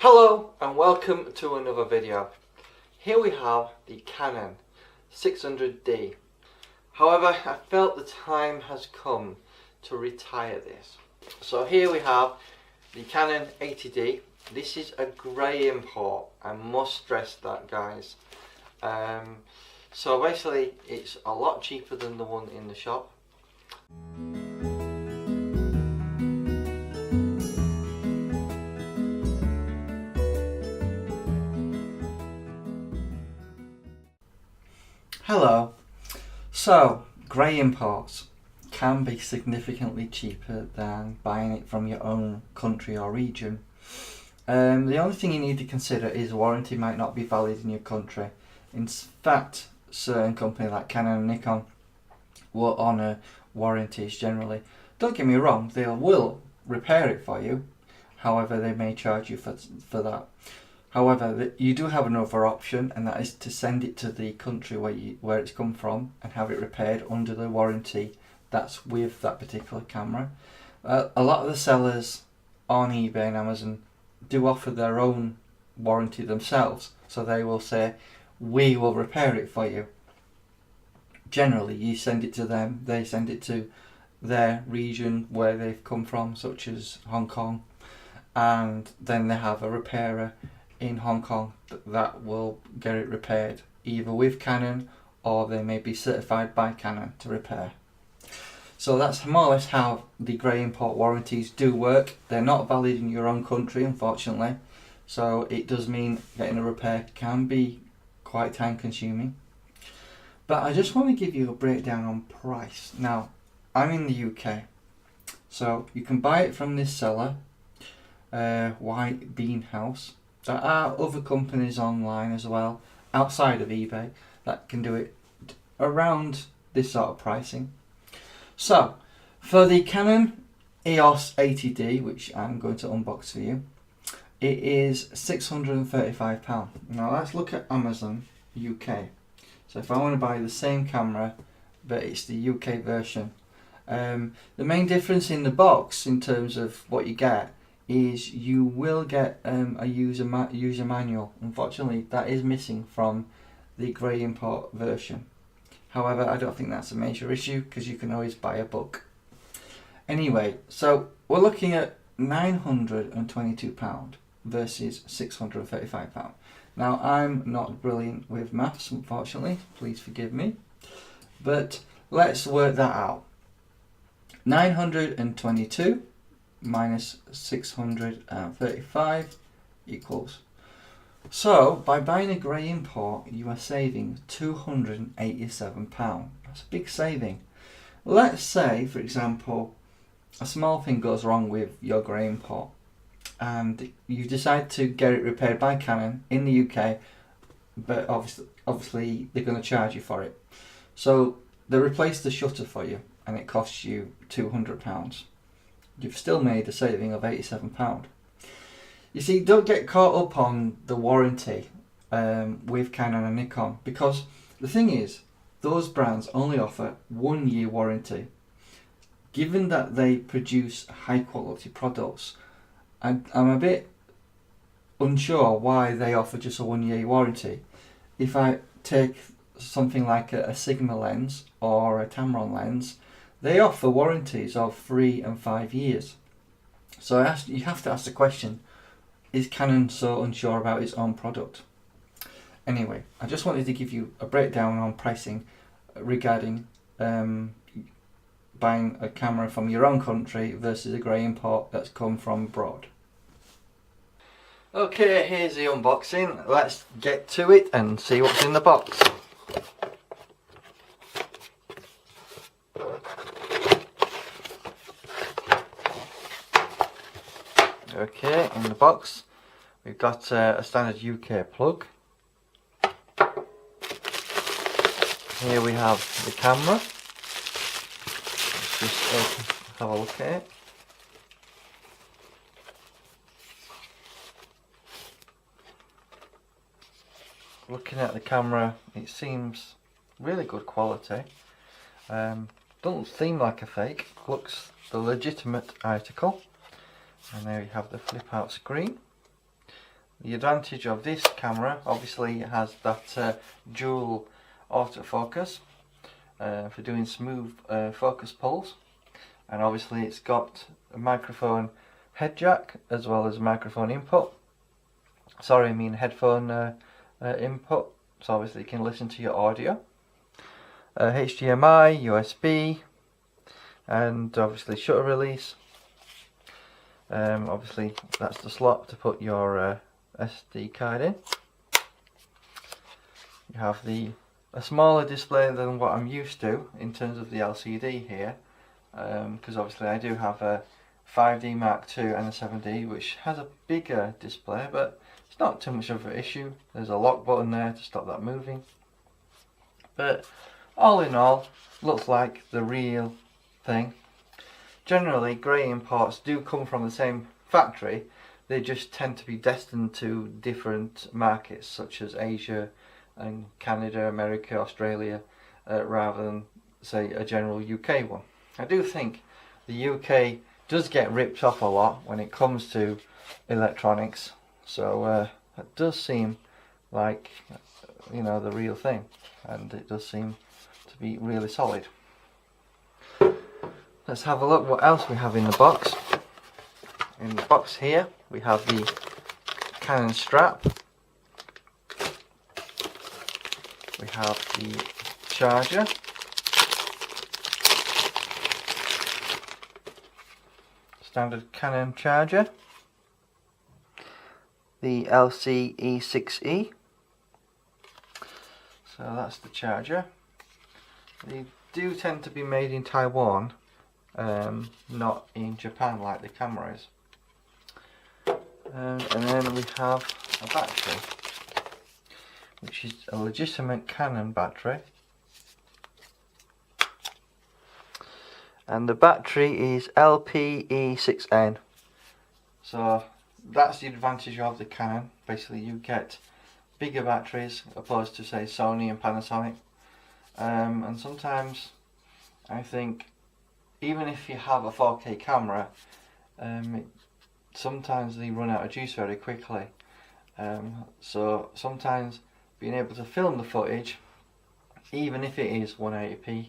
Hello and welcome to another video. Here we have the Canon 600D. However, I felt the time has come to retire this. So here we have the Canon 80D. This is a grey import, I must stress that, guys. So basically it's a lot cheaper than the one in the shop. Hello. So, grey imports can be significantly cheaper than buying it from your own country or region. The only thing you need to consider is warranty might not be valid in your country. In fact, certain companies like Canon and Nikon will honour warranties generally. Don't get me wrong, they will repair it for you, however they may charge you for that. However, you do have another option, and that is to send it to the country where it's come from and have it repaired under the warranty that's with that particular camera. A lot of the sellers on eBay and Amazon do offer their own warranty themselves, so they will say, we will repair it for you. Generally, you send it to them, they send it to their region where they've come from, such as Hong Kong, and then they have a repairer in Hong Kong that will get it repaired either with Canon, or they may be certified by Canon to repair. So that's more or less how the grey import warranties do work. They're not valid in your own country, unfortunately, so it does mean getting a repair can be quite time consuming. But I just want to give you a breakdown on price. Now, I'm in the UK, so you can buy it from this seller, White Bean House. There are other companies online as well, outside of eBay, that can do it around this sort of pricing. So, for the Canon EOS 80D, which I'm going to unbox for you, it is £635. Now let's look at Amazon UK. So if I want to buy the same camera, but it's the UK version, the main difference in the box in terms of what you get is you will get a user manual. Unfortunately, that is missing from the grey import version. However, I don't think that's a major issue because you can always buy a book. Anyway, so we're looking at £922 versus £635. Now, I'm not brilliant with maths, unfortunately, please forgive me, but let's work that out. 922 minus 635 equals. So by buying a grey import, you are saving £287. That's a big saving. Let's say, for example, a small thing goes wrong with your grey import and you decide to get it repaired by Canon in the UK, but obviously they're going to charge you for it. So they replace the shutter for you and it costs you £200. You've still made a saving of £87. You see, don't get caught up on the warranty with Canon and Nikon, because the thing is, those brands only offer 1 year warranty. Given that they produce high quality products, I'm a bit unsure why they offer just a 1 year warranty. If I take something like a Sigma lens or a Tamron lens, they offer warranties of 3 and 5 years. So you have to ask the question, is Canon so unsure about its own product? Anyway, I just wanted to give you a breakdown on pricing regarding buying a camera from your own country versus a grey import that's come from abroad. Okay, here's the unboxing. Let's get to it and see what's in the box. Okay, in the box we've got a standard UK plug. Here we have the camera. Let's just have a look at it. Looking at the camera, it seems really good quality. Doesn't seem like a fake, looks the legitimate article. And there you have the flip out screen. the advantage of this camera, obviously it has that dual autofocus for doing smooth focus pulls, and obviously it's got a microphone head jack as well as microphone input. Sorry, I mean headphone input, so obviously you can listen to your audio. HDMI, USB, and obviously shutter release. Obviously that's the slot to put your SD card in. You have a smaller display than what I'm used to in terms of the LCD here, because obviously I do have a 5D Mark II and a 7D which has a bigger display, but it's not too much of an issue. There's a lock button there to stop that moving, but all in all, looks like the real thing. Generally, grey imports do come from the same factory, they just tend to be destined to different markets such as Asia and Canada, America, Australia, rather than say a general UK one. I do think the UK does get ripped off a lot when it comes to electronics, so it does seem like, you know, the real thing, and it does seem to be really solid. Let's have a look what else we have in the box. In the box here we have the Canon strap, we have the charger, standard Canon charger, the LCE6E, so that's the charger. They do tend to be made in Taiwan, not in Japan like the camera is. And then we have a battery, which is a legitimate Canon battery, and the battery is LPE6N. So that's the advantage of the Canon. Basically you get bigger batteries opposed to say Sony and Panasonic, and sometimes I think even if you have a 4K camera, sometimes they run out of juice very quickly, so sometimes being able to film the footage, even if it is 180p,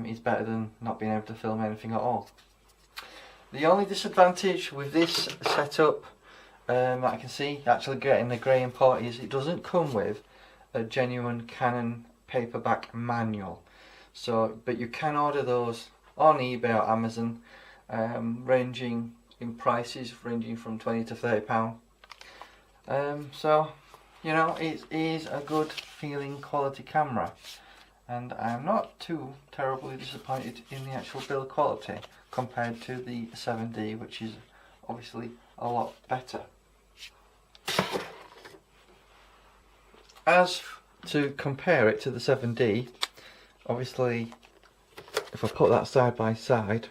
is better than not being able to film anything at all. The only disadvantage with this setup that I can see actually getting the grey import is it doesn't come with a genuine Canon paperback manual. So, but you can order those on eBay or Amazon, ranging in prices ranging from £20 to £30. So, you know, it is a good feeling quality camera, and I'm not too terribly disappointed in the actual build quality compared to the 7D, which is obviously a lot better. As to compare it to the 7D, obviously if I put that side by side,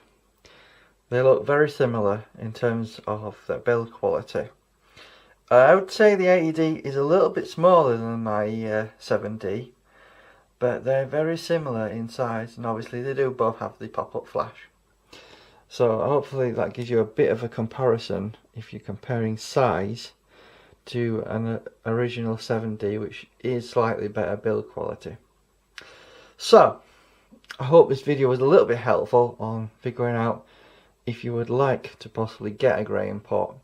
they look very similar in terms of their build quality. I would say the 80D is a little bit smaller than my 7D, but they're very similar in size, and obviously they do both have the pop-up flash. So hopefully that gives you a bit of a comparison if you're comparing size to an original 7D, which is slightly better build quality. So I hope this video was a little bit helpful on figuring out if you would like to possibly get a grey import.